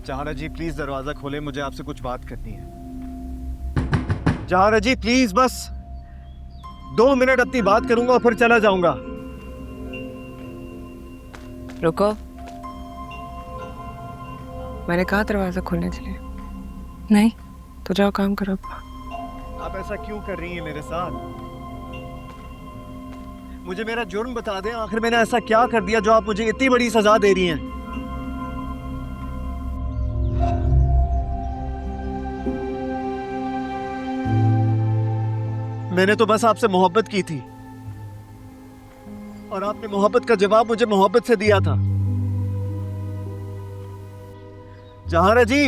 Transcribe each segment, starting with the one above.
जहाना जी प्लीज दरवाजा खोले, मुझे आपसे कुछ बात करनी है। जहाना जी प्लीज, बस 2 मिनट अपनी बात करूंगा और फिर चला जाऊंगा। रुको, मैंने कहा दरवाजा खोलने के लिए। नहीं तो जाओ काम करो। आप ऐसा क्यों कर रही हैं मेरे साथ? मुझे मेरा जुर्म बता दें, आखिर मैंने ऐसा क्या कर दिया जो आप मुझे इतनी बड़ी सजा दे रही हैं? मैंने तो बस आपसे मोहब्बत की थी और आपने मोहब्बत का जवाब मुझे मोहब्बत से दिया था। जहाना जी,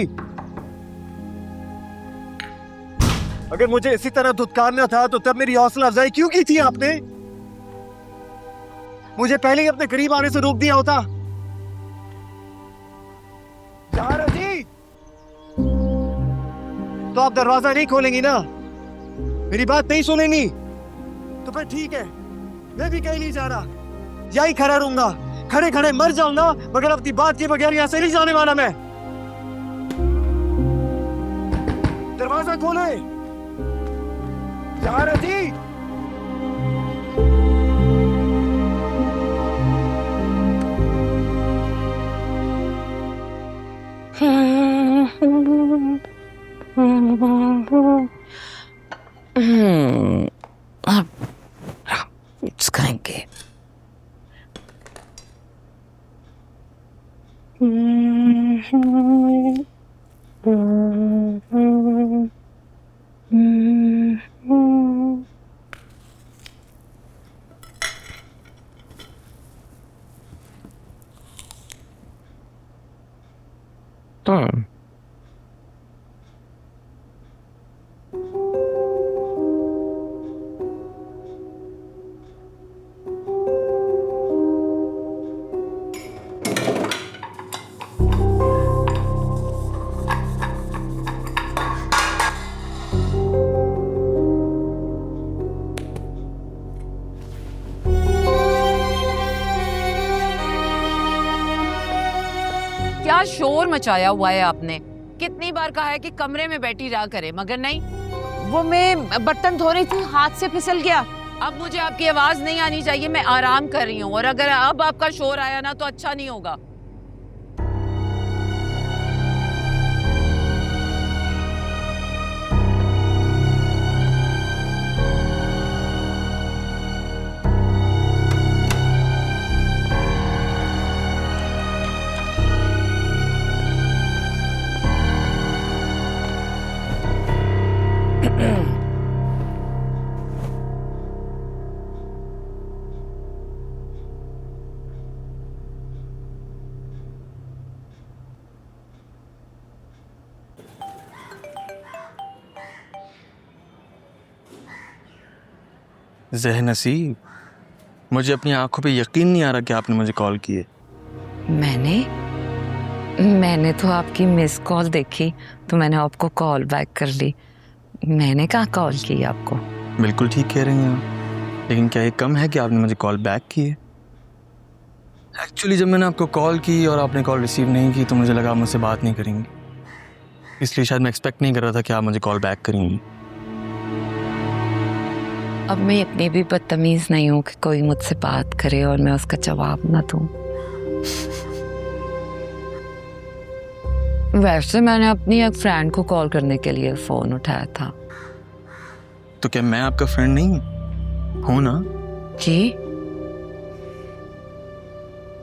अगर मुझे इसी तरह धुतकारना था तो तब मेरी हौसला अफजाई क्यों की थी आपने? मुझे पहले ही अपने करीब आने से रोक दिया होता। जहाना जी, तो आप दरवाजा नहीं खोलेंगी ना? मेरी बात नहीं सुनेंगी तो फिर ठीक है, मैं भी कहीं नहीं जा रहा, यही खड़ा रहूंगा, खड़े खड़े मर जाऊंगा, मगर अपनी बात के बगैर यहां से नहीं जाने वाला मैं। दरवाजा खोले जहाना जी। अब खाएंगे। क्या शोर मचाया हुआ है आपने? कितनी बार कहा है कि कमरे में बैठी रहा करे, मगर नहीं। वो मैं बर्तन धो रही थी, हाथ से फिसल गया। अब मुझे आपकी आवाज नहीं आनी चाहिए, मैं आराम कर रही हूँ, और अगर अब आपका शोर आया ना तो अच्छा नहीं होगा। ज़हनसी, मुझे अपनी आंखों पे यकीन नहीं आ रहा कि आपने मुझे कॉल किए। मैंने तो आपकी मिस कॉल देखी तो मैंने आपको कॉल बैक कर ली। मैंने कहाँ कॉल की आपको? बिल्कुल ठीक कह रही हैं आप, लेकिन क्या ये कम है कि आपने मुझे कॉल बैक की है? एक्चुअली जब मैंने आपको कॉल की और आपने कॉल रिसीव नहीं की तो मुझे लगा आप मुझसे बात नहीं करेंगी, इसलिए शायद मैं एक्सपेक्ट नहीं कर रहा था कि आप मुझे कॉल बैक करेंगी। अब मैं इतनी भी बदतमीज नहीं हूँ कि कोई मुझसे बात करे और मैं उसका जवाब ना दूं। वैसे मैंने अपनी एक फ्रेंड को कॉल करने के लिए फोन उठाया था। तो क्या मैं आपका फ्रेंड नहीं हूँ ना? जी,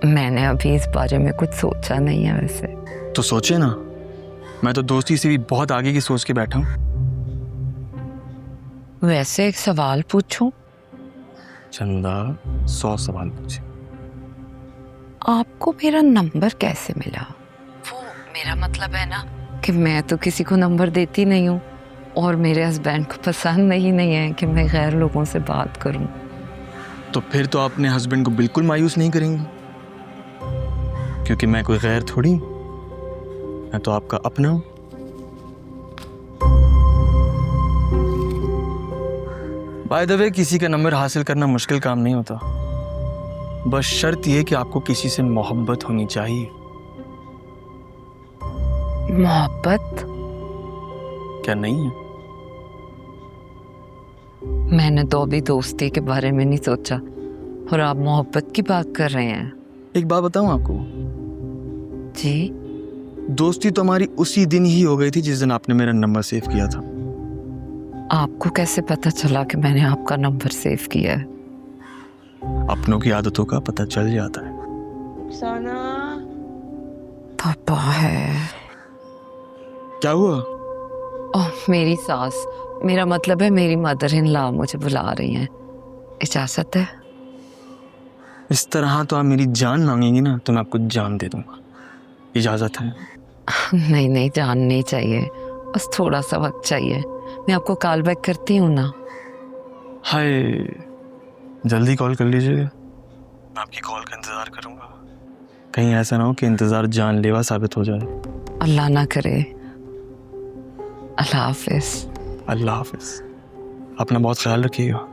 मैंने अभी इस बारे में कुछ सोचा नहीं है। वैसे तो सोचे ना, मैं तो दोस्ती से भी बहुत आगे की सोच के बैठा हूँ। वैसे एक सवाल पूछूं? चंदा 100 सवाल पूछे। आपको मेरा नंबर कैसे मिला? वो मेरा मतलब है ना कि मैं तो किसी को नंबर देती नहीं हूँ और मेरे हस्बैंड को पसंद नहीं है कि मैं गैर लोगों से बात करूं। तो फिर तो अपने हस्बैंड को बिल्कुल मायूस नहीं करेंगी, क्योंकि मैं कोई गैर थोड़ी, मैं तो आपका अपना हूं। बाय द वे, किसी का नंबर हासिल करना मुश्किल काम नहीं होता, बस शर्त यह कि आपको किसी से मोहब्बत होनी चाहिए। मोहब्बत? क्या नहीं है? मैंने तो अभी दोस्ती के बारे में नहीं सोचा और आप मोहब्बत की बात कर रहे हैं। एक बात बताऊं आपको, जी? दोस्ती तो हमारी उसी दिन ही हो गई थी जिस दिन आपने मेरा नंबर सेव किया था। आपको कैसे पता चला कि मैंने आपका नंबर सेव किया है? अपनों की आदतों का पता चल जाता है। पापा है। क्या हुआ? ओह, मेरी सास, मेरा मतलब है मेरी मदर इन लॉ मुझे बुला रही हैं। इजाजत है? इस तरह तो आप मेरी जान मांगेंगी ना तो मैं आपको जान दे दूंगा। इजाजत है? नहीं नहीं, जान नहीं चाहिए, बस थोड़ा सा वक्त चाहिए। मैं आपको कॉल बैक करती हूँ ना। हाय, जल्दी कॉल कर लीजिएगा, मैं आपकी कॉल का इंतज़ार करूंगा। कहीं ऐसा ना हो कि इंतज़ार जानलेवा साबित हो जाए। अल्लाह ना करे। अल्लाह हाफिज। अल्लाह हाफिज। अपना बहुत ख्याल रखिएगा।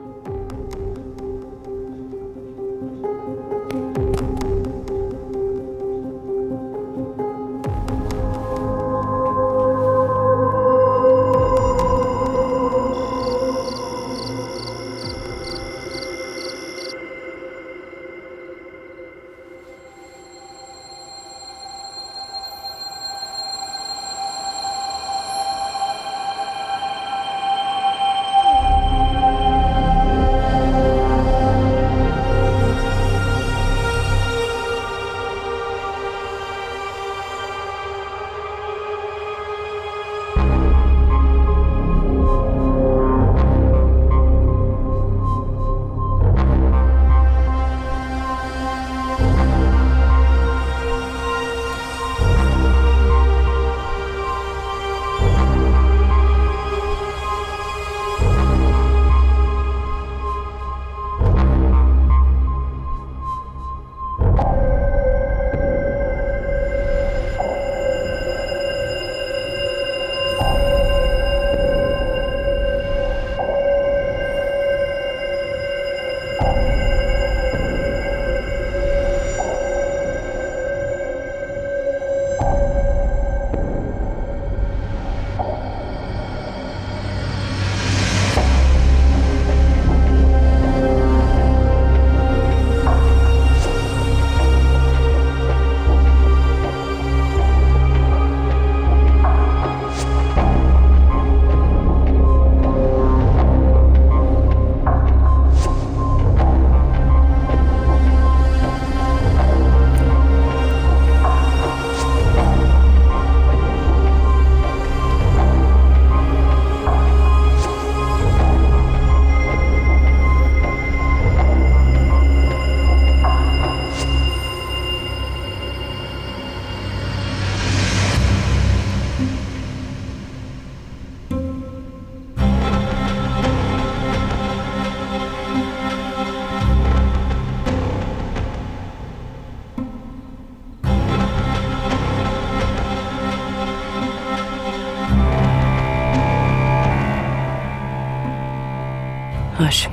आशिक।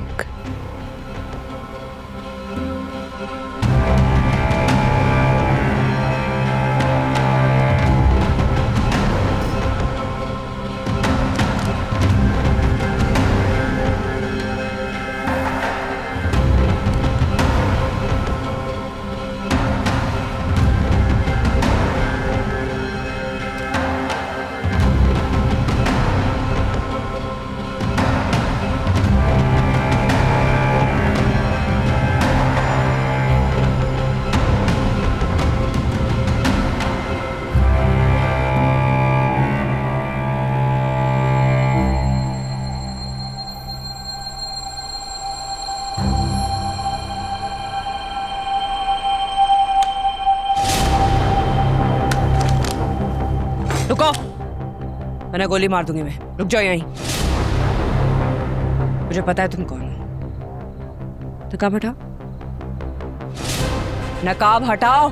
रुको, मैंने गोली मार दूंगी। मैं रुक जाओ यहीं। मुझे पता है तुम कौन हो। नकाब हटाओ, नकाब हटाओ।